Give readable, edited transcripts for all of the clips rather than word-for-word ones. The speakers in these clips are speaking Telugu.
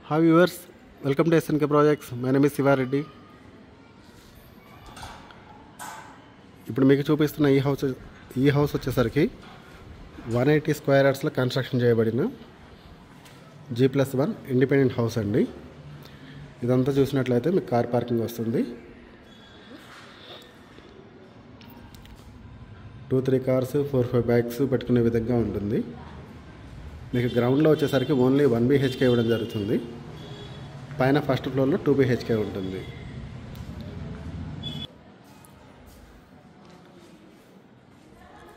Hi viewers, welcome to SNK projects. My name is Shivareddy. ఇప్పుడు మీకు చూపిస్తున్న ఈ హౌస్ వచ్చేసరికి 180 స్క్వేర్ యార్డ్స్లో కన్స్ట్రక్షన్ చేయబడిన G+1 ఇండిపెండెంట్ హౌస్ అండి. ఇదంతా చూసినట్లయితే మీకు కార్ పార్కింగ్ వస్తుంది. 2-3 కార్స్ 4-5 బైక్స్ పెట్టుకునే విధంగా ఉంటుంది. మీకు గ్రౌండ్లో వచ్చేసరికి ఓన్లీ 1 BHK ఇవ్వడం జరుగుతుంది. పైన ఫస్ట్ ఫ్లోర్లో 2 BHK ఉంటుంది.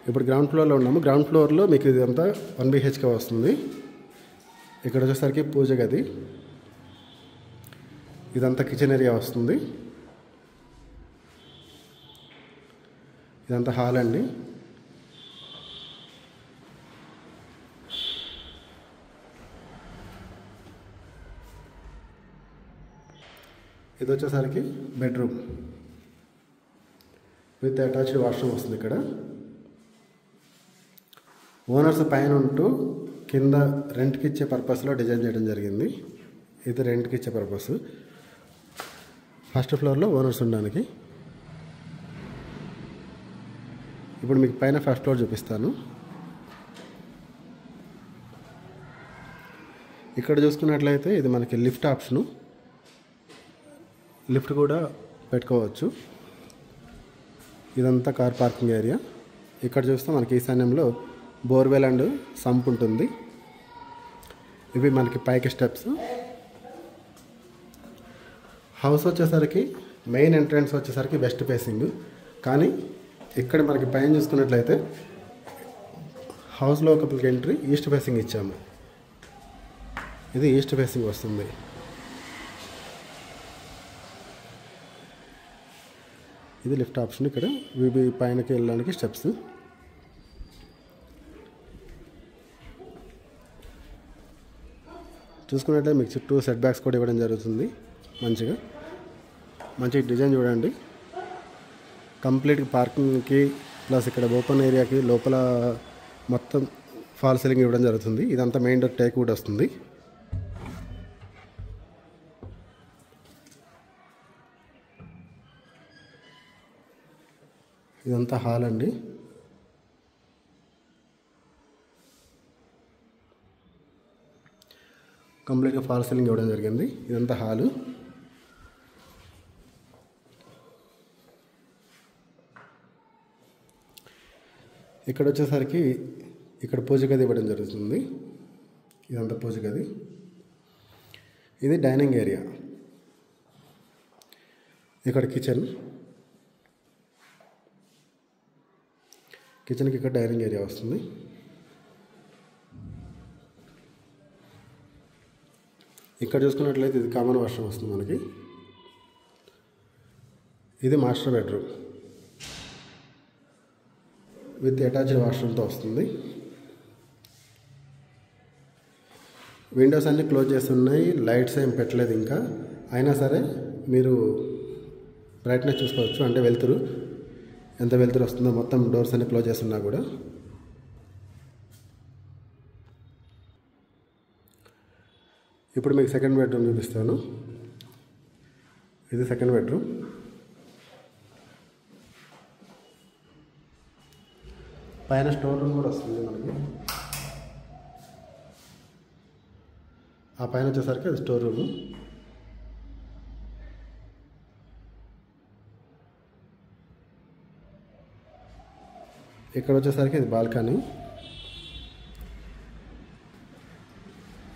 ఇప్పుడు గ్రౌండ్ ఫ్లోర్లో ఉన్నాము. గ్రౌండ్ ఫ్లోర్లో మీకు ఇదంతా 1 BHK వస్తుంది. ఇక్కడ వచ్చేసరికి పూజ గది, ఇదంతా కిచెన్ ఏరియా వస్తుంది. ఇదంతా హాల్ అండి. ఇది వచ్చేసరికి బెడ్రూమ్ విత్ అటాచ్డ్ వాష్రూమ్ వస్తుంది. ఇక్కడ ఓనర్స్ పైన ఉంటూ కింద రెంట్కి ఇచ్చే పర్పస్లో డిజైన్ చేయడం జరిగింది. ఇది రెంట్కి ఇచ్చే పర్పస్. ఫస్ట్ ఫ్లోర్లో ఓనర్స్ ఉండడానికి. ఇప్పుడు మీకు పైన ఫస్ట్ ఫ్లోర్ చూపిస్తాను. ఇక్కడ చూసుకున్నట్లయితే ఇది మనకి లిఫ్ట్ ఆప్షను. లిఫ్ట్ కూడా పెట్టుకోవచ్చు. ఇదంతా కార్ పార్కింగ్ ఏరియా. ఇక్కడ చూస్తే మనకి ఈశాన్యంలో బోర్వెల్ అండ్ సంప్ ఉంటుంది. ఇవి మనకి పైకి స్టెప్స్. హౌస్ వచ్చేసరికి మెయిన్ ఎంట్రన్స్ వచ్చేసరికి వెస్ట్ ఫేసింగ్, కానీ ఇక్కడ మనకి పైన చూసుకున్నట్లయితే హౌస్ లోపలికి ఎంట్రీ ఈస్ట్ ఫేసింగ్ ఇచ్చాము. ఇది ఈస్ట్ ఫేసింగ్ వస్తుంది. ఇది లిఫ్ట్ ఆప్షన్. ఇక్కడ ఇవి పైనకి వెళ్ళడానికి స్టెప్స్. చూసుకున్నట్లయితే మీకు చుట్టూ సెట్ బ్యాక్స్ కూడా ఇవ్వడం జరుగుతుంది. మంచి డిజైన్ చూడండి. కంప్లీట్ పార్కింగ్కి ప్లస్ ఇక్కడ ఓపెన్ ఏరియాకి లోపల మొత్తం ఫాల్ సీలింగ్ ఇవ్వడం జరుగుతుంది. ఇదంతా మెయిన్ డోర్ టేక్ వుడ్ వస్తుంది. ఇదంతా హాల్ అండి. కంప్లీట్గా ఫాల్ సీలింగ్ ఇవ్వడం జరిగింది. ఇదంతా హాలు. ఇక్కడ వచ్చేసరికి ఇక్కడ పూజ గది ఇవ్వడం జరుగుతుంది. ఇదంతా పూజ గది. ఇది డైనింగ్ ఏరియా. ఇక్కడ కిచెన్కి ఇక్కడ డైనింగ్ ఏరియా వస్తుంది. ఇక్కడ చూసుకున్నట్లయితే ఇది కామన్ వాష్రూమ్ వస్తుంది మనకి. ఇది మాస్టర్ బెడ్రూమ్ విత్ అటాచ్డ్ వాష్రూమ్తో వస్తుంది. విండోస్ అన్నీ క్లోజ్ చేస్తున్నాయి. లైట్స్ ఏం పెట్టలేదు ఇంకా. అయినా సరే మీరు బ్రైట్నెస్ చూసుకోవచ్చు. అంటే వెలుతురు ఎంత వెలుతురు వస్తుందో. మొత్తం డోర్స్ అన్ని క్లోజ్ చేస్తున్నా కూడా. ఇప్పుడు మీకు సెకండ్ బెడ్రూమ్ చూపిస్తాను. ఇది సెకండ్ బెడ్రూమ్. పైన స్టోర్ రూమ్ కూడా వస్తుంది మనకి. ఆ పైన వచ్చేసరికి అది స్టోర్ రూము. ఇక్కడ వచ్చేసరికి ఇది బాల్కనీ.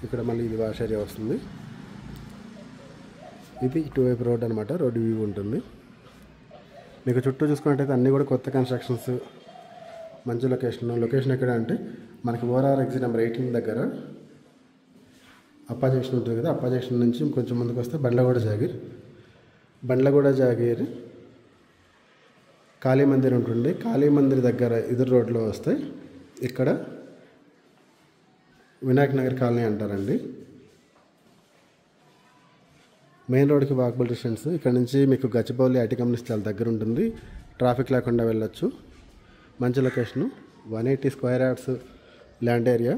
ఇక్కడ మళ్ళీ ఇది వాష్ ఏరియా వస్తుంది. ఇది ఇటువైపు రోడ్ అనమాట. రోడ్డు వ్యూ ఉంటుంది. మీకు చుట్టూ చూసుకున్నట్టయితే అన్నీ కూడా కొత్త కన్స్ట్రక్షన్స్. మంచి లొకేషన్ ఎక్కడ అంటే మనకి ఓఆర్ఆర్ ఎగ్జిట్ నెంబర్ 18 దగ్గర అప్పా జంక్షన్ ఉంటుంది కదా. అప్పా జంక్షన్ నుంచి కొంచెం ముందుకు వస్తే బండ్లగూడ జాగీర్ కాళీ మందిర్ ఉంటుంది. కాళీ మందిర్ దగ్గర ఎదురు రోడ్లో వస్తే ఇక్కడ వినాయక్ నగర్ కాలనీ అంటారండి. మెయిన్ రోడ్కి వాకబుల్ డిస్టెన్స్. ఇక్కడ నుంచి మీకు గచ్చిబౌలి ఐటీ కంపెనీస్ చాలా దగ్గర ఉంటుంది. ట్రాఫిక్ లేకుండా వెళ్ళొచ్చు. మంచి location. 180 square yards land area.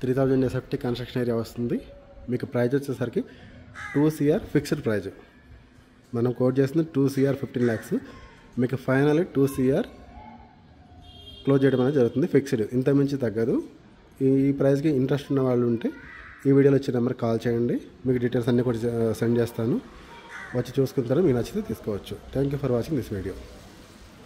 3000 SFT construction area వస్తుంది. మీకు ప్రైజ్ వచ్చేసరికి 2 CR ఫిక్స్డ్ ప్రైజ్. మనం కోట్ చేస్తుంది 2 CR 15 lakhs. మీకు ఫైనల్ 2 CR క్లోజ్ చేయడం అనేది జరుగుతుంది ఫిక్స్డ్. ఇంత మించి తగ్గదు. ఈ ప్రైస్కి ఇంట్రెస్ట్ ఉన్న వాళ్ళు ఉంటే ఈ వీడియోలో వచ్చే నెంబర్కి కాల్ చేయండి. మీకు డీటెయిల్స్ అన్నీ కూడా సెండ్ చేస్తాను. వచ్చి చూసుకుంటారు, మీకు నచ్చితే తీసుకోవచ్చు. Thank you for watching this video.